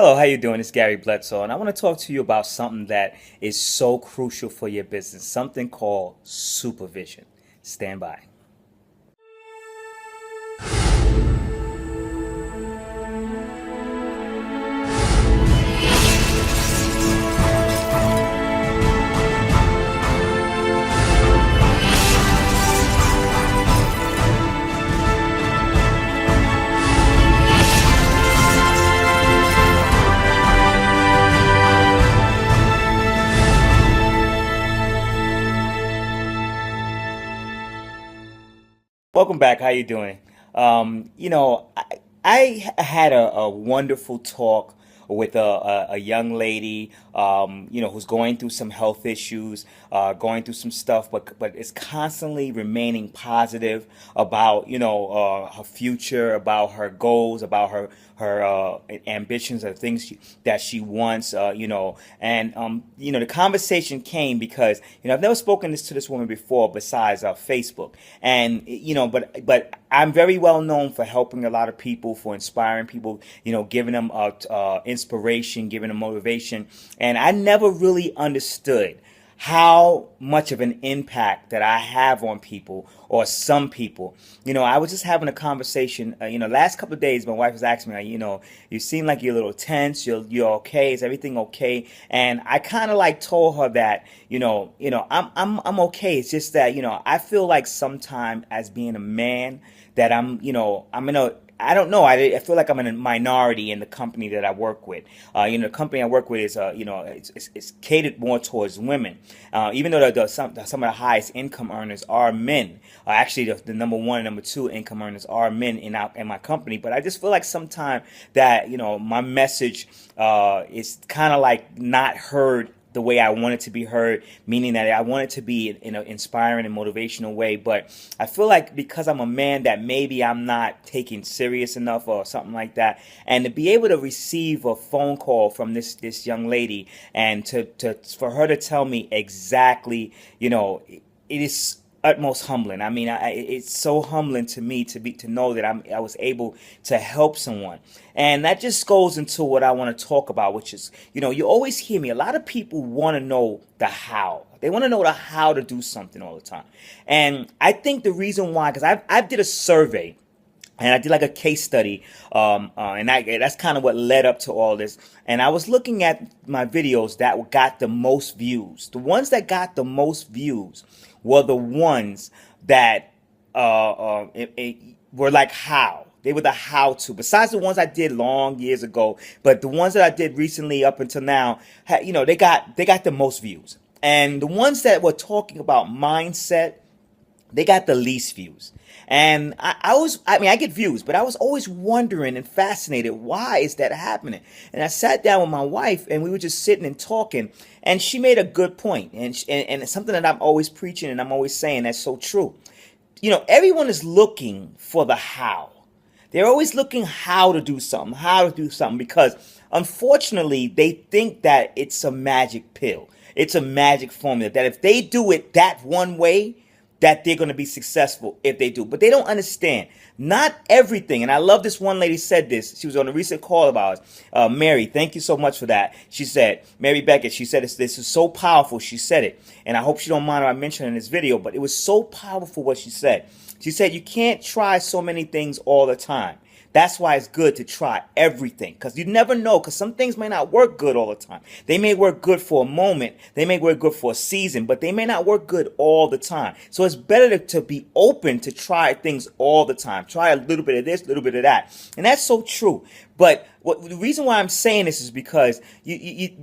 Hello, how you doing? It's Gary Bledsoe, and I want to talk to you about something that is so crucial for your business, something called supervision. Stand by. Welcome back. How you doing? I had a wonderful talk with a young lady, who's going through some health issues, going through some stuff, but is constantly remaining positive about, her future, about her goals, about her ambitions, or things that she wants, the conversation came because, I've never spoken to this woman before besides Facebook. And, but I'm very well known for helping a lot of people, for inspiring people, giving them inspiration, giving them motivation. And I never really understood how much of an impact that I have on people, or some people. I was just having a conversation, last couple of days, my wife was asking me, you seem like you're a little tense, you're okay, is everything okay? And I kind of like told her that, I'm okay. It's just that, I feel like sometime as being a man that I'm in a, I don't know. I feel like I'm in a minority in the company that I work with. The company I work with is, it's catered more towards women. Even though some of the highest income earners are men. Actually, the number one and number two income earners are men in my company. But I just feel like sometimes that, my message is kind of like not heard the way I want it to be heard, meaning that I want it to be in an inspiring and motivational way. But I feel like because I'm a man that maybe I'm not taking serious enough or something like that. And to be able to receive a phone call from this young lady and for her to tell me exactly, it is utmost humbling. I mean, it's so humbling to me to know that I was able to help someone, and that just goes into what I want to talk about, which is, you always hear me. A lot of people want to know the how. They want to know the how to do something all the time, and I think the reason why, because I did a survey. And I did like a case study, and that's kind of what led up to all this. And I was looking at my videos that got the most views. The ones that got the most views were the ones that were like how. They were the how to. Besides the ones I did long years ago, but the ones that I did recently up until now, they got the most views. And the ones that were talking about mindset, they got the least views. And I get views, but I was always wondering and fascinated, why is that happening? And I sat down with my wife and we were just sitting and talking, and she made a good point. And it's something that I'm always preaching and I'm always saying that's so true. Everyone is looking for the how. They're always looking how to do something, because unfortunately they think that it's a magic pill. It's a magic formula that if they do it that one way, that they're going to be successful if they do. But they don't understand. Not everything. And I love this one lady said this. She was on a recent call of ours. Mary, thank you so much for that. She said, Mary Beckett, she said, this is so powerful. She said it. And I hope she don't mind if I mention it in this video, but it was so powerful what she said. She said, you can't try so many things all the time. That's why it's good to try everything, because you never know, because some things may not work good all the time. They may work good for a moment. They may work good for a season, but they may not work good all the time. So it's better to be open to try things all the time. Try a little bit of this, a little bit of that. And that's so true. But the reason why I'm saying this is because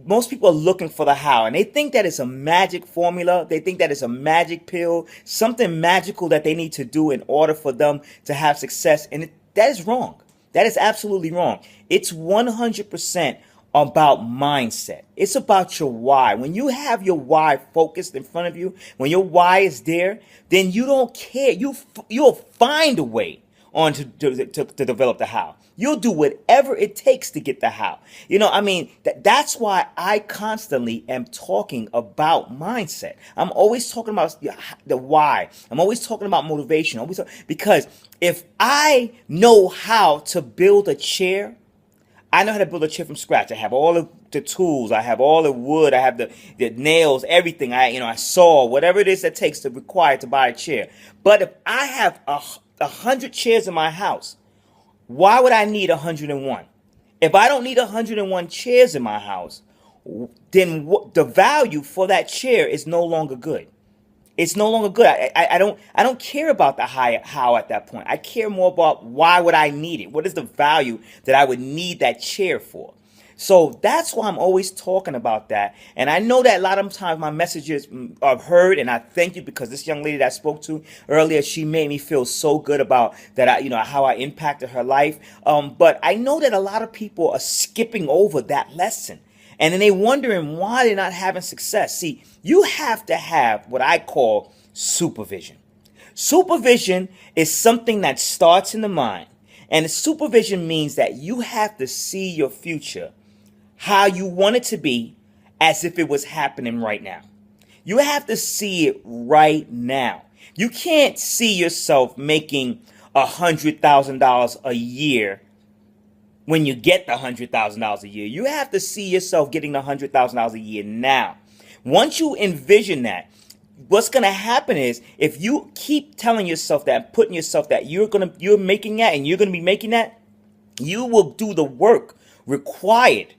most people are looking for the how, and they think that it's a magic formula. They think that it's a magic pill, something magical that they need to do in order for them to have success. And that is wrong. That is absolutely wrong. It's 100% about mindset. It's about your why. When you have your why focused in front of you, when your why is there, then you don't care. You'll find a way to develop the how. You'll do whatever it takes to get the how. That's why I constantly am talking about mindset. I'm always talking about the why. I'm always talking about motivation. Because if I know how to build a chair, I know how to build a chair from scratch. I have all of the tools. I have all the wood. I have the nails, everything. I saw whatever it is that takes to require to buy a chair. But if I have 100 chairs in my house, why would I need 101? If I don't need 101 chairs in my house, then the value for that chair is no longer good. It's no longer good. I don't care about the how at that point. I care more about why would I need it? What is the value that I would need that chair for? So that's why I'm always talking about that. And I know that a lot of times my messages are heard, and I thank you because this young lady that I spoke to earlier, she made me feel so good about that. How I impacted her life. But I know that a lot of people are skipping over that lesson. And then they wondering why they're not having success. See, you have to have what I call supervision. Supervision is something that starts in the mind. And supervision means that you have to see your future how you want it to be as if it was happening right now. You have to see it right now. You can't see yourself making $100,000 a year when you get the $100,000 a year. You have to see yourself getting the $100,000 a year now. Once you envision that, what's going to happen is if you keep telling yourself that, putting yourself that you're making that and you're going to be making that, you will do the work required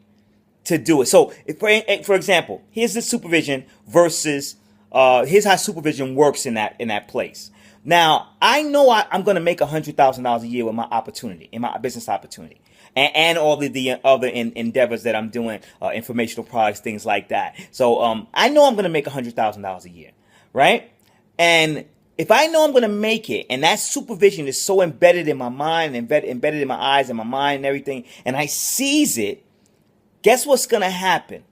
to do it. So, for example, here's the supervision versus here's how supervision works in that place. Now, I know I'm going to make $100,000 a year with my opportunity, in my business opportunity. And all the other endeavors that I'm doing, informational products, things like that. So I know I'm going to make $100,000 a year, right? And if I know I'm going to make it, and that supervision is so embedded in my mind, embedded in my eyes and my mind and everything, and I seize it, guess what's going to happen?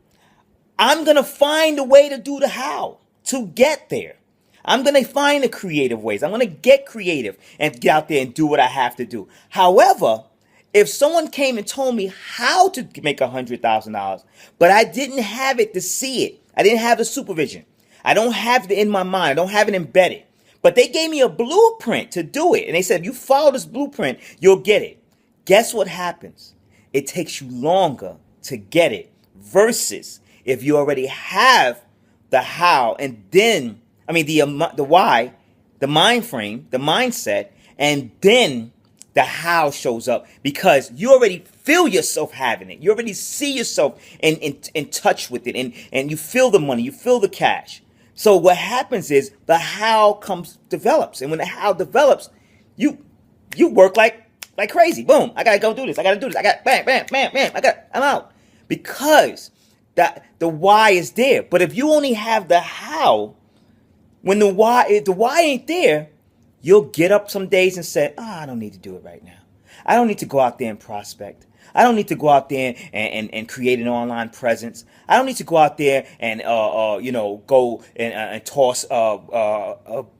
I'm going to find a way to do the how, to get there. I'm going to find the creative ways. I'm going to get creative and get out there and do what I have to do. However, if someone came and told me how to make $100,000, but I didn't have it to see it, I didn't have the supervision, I don't have it in my mind, I don't have it embedded, but they gave me a blueprint to do it, and they said, if you follow this blueprint, you'll get it. Guess what happens? It takes you longer to get it versus if you already have the how and then, the why, the mind frame, the mindset, and then the how shows up because you already feel yourself having it. You already see yourself in touch with it, and you feel the money, you feel the cash. So what happens is the how develops, and when the how develops, you work like crazy. Boom! I gotta go do this. I gotta do this. I got bam, bam, bam, bam. I'm out because the why is there. But if you only have the how, when the why ain't there, you'll get up some days and say, I don't need to do it right now. I don't need to go out there and prospect. I don't need to go out there and create an online presence. I don't need to go out there and go and toss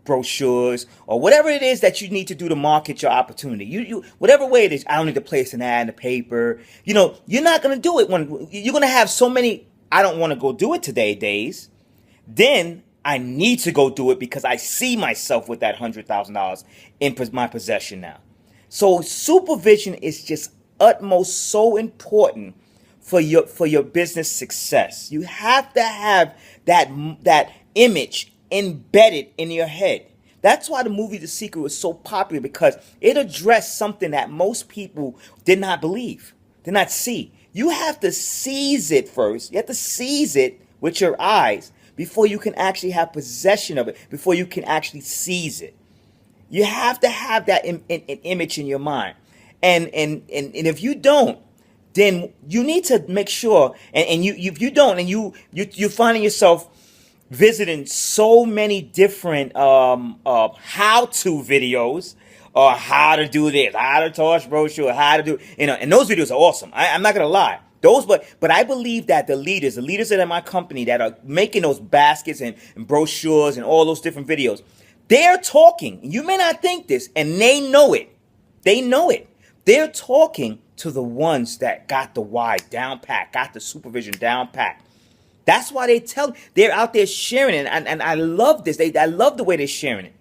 brochures or whatever it is that you need to do to market your opportunity. You whatever way it is. I don't need to place an ad in the paper. You're not gonna do it when you're gonna have so many. I don't want to go do it today days. Then I need to go do it because I see myself with that $100,000 in my possession now. So supervision is just utmost so important for your business success. You have to have that image embedded in your head. That's why the movie The Secret was so popular, because it addressed something that most people did not believe, did not see. You have to seize it first. You have to seize it with your eyes before you can actually have possession of it, before you can actually seize it. You have to have that image in your mind. And if you don't, then you need to make sure, if you don't, and you're finding yourself visiting so many different how-to videos, or how to do this, how to toss brochure, how to do, and those videos are awesome. I'm not gonna lie. But I believe that the leaders that are in my company that are making those baskets and brochures and all those different videos, they're talking. You may not think this, and they know it. They know it. They're talking to the ones that got the why down pat, got the supervision down pat. That's why they're out there sharing it, and I love this. I love the way they're sharing it.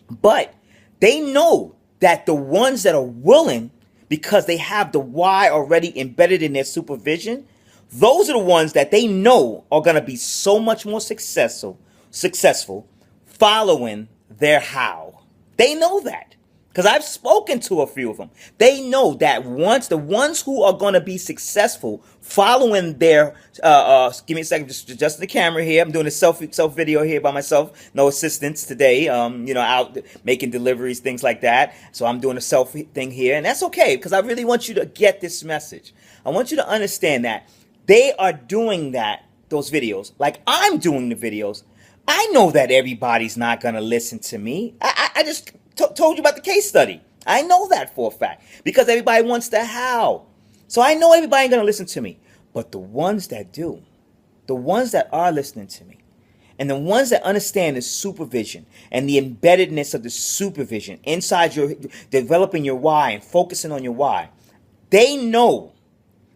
But they know that the ones that are willing, because they have the why already embedded in their supervision, those are the ones that they know are going to be so much more successful following their how. They know that because I've spoken to a few of them. They know that once the ones who are going to be successful following their give me a second, just the camera here. I'm doing a self video here by myself, no assistance today. Out making deliveries, things like that. So I'm doing a self thing here, and that's okay because I really want you to get this message. I want you to understand that they are doing those videos like I'm doing the videos. I know that everybody's not going to listen to me. I just told you about the case study. I know that for a fact because everybody wants the how. So I know everybody ain't going to listen to me. But the ones that do, the ones that are listening to me, and the ones that understand the supervision and the embeddedness of the supervision inside your developing your why and focusing on your why, they know,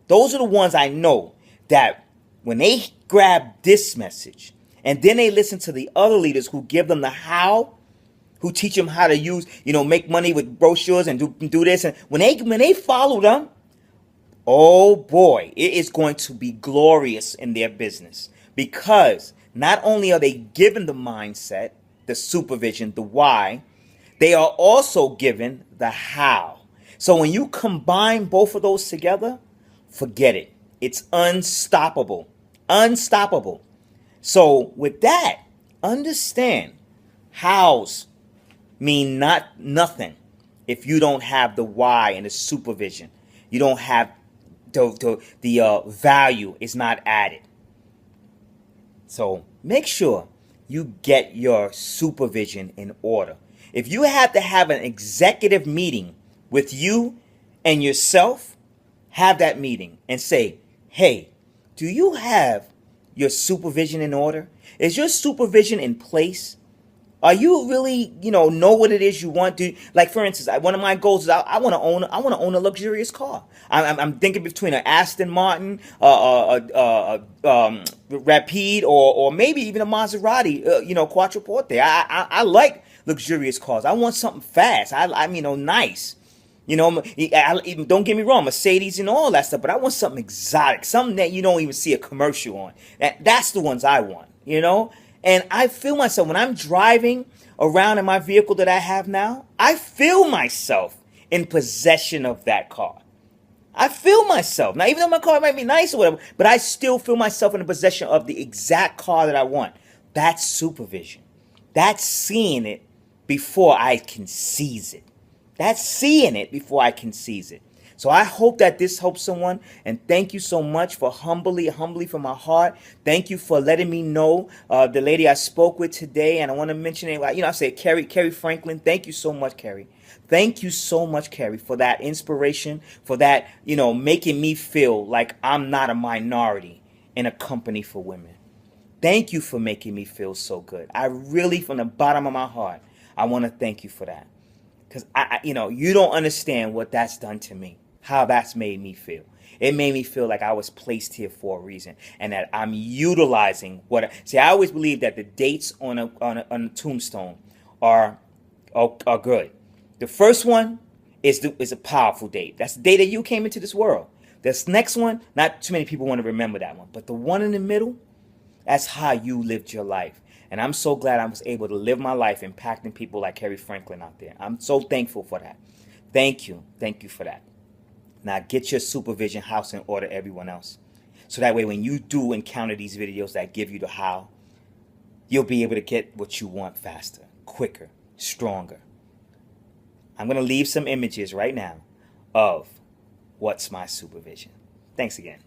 those are the ones I know that when they grab this message and then they listen to the other leaders who give them the how, who teach them how to use, make money with brochures and do this. And when they follow them, oh boy, it is going to be glorious in their business because not only are they given the mindset, the supervision, the why, they are also given the how. So when you combine both of those together, forget it. It's unstoppable. Unstoppable. So with that, understand hows mean nothing if you don't have the why and the supervision. You don't have the value is not added. So make sure you get your supervision in order. If you have to have an executive meeting with you and yourself, have that meeting and say, hey, do you have your supervision in order? Is your supervision in place? Are you really, know what it is you want to? Like, for instance, one of my goals is I want to own a luxurious car. I'm thinking between an Aston Martin, Rapide, or maybe even a Maserati, Quattroporte. I like luxurious cars. I want something fast. Nice. Don't get me wrong, Mercedes and all that stuff, but I want something exotic, something that you don't even see a commercial on. That's the ones I want, And I feel myself when I'm driving around in my vehicle that I have now, I feel myself in possession of that car. I feel myself. Now, even though my car might be nice or whatever, but I still feel myself in the possession of the exact car that I want. That's supervision. That's seeing it before I can seize it. That's seeing it before I can seize it. So I hope that this helps someone, and thank you so much for humbly from my heart. Thank you for letting me know the lady I spoke with today, and I want to mention it. I said Carrie Franklin. Thank you so much, Carrie. Thank you so much, Carrie, for that inspiration, for that making me feel like I'm not a minority in a company for women. Thank you for making me feel so good. I really, from the bottom of my heart, I want to thank you for that. Because, you don't understand what that's done to me, how that's made me feel. It made me feel like I was placed here for a reason and that I'm utilizing I always believe that the dates on a tombstone are good. The first one is a powerful date. That's the day that you came into this world. This next one, not too many people want to remember that one. But the one in the middle, that's how you lived your life. And I'm so glad I was able to live my life impacting people like Carrie Franklin out there. I'm so thankful for that. Thank you. Thank you for that. Now get your supervision house in order, everyone else. So that way when you do encounter these videos that give you the how, you'll be able to get what you want faster, quicker, stronger. I'm going to leave some images right now of what's my supervision. Thanks again.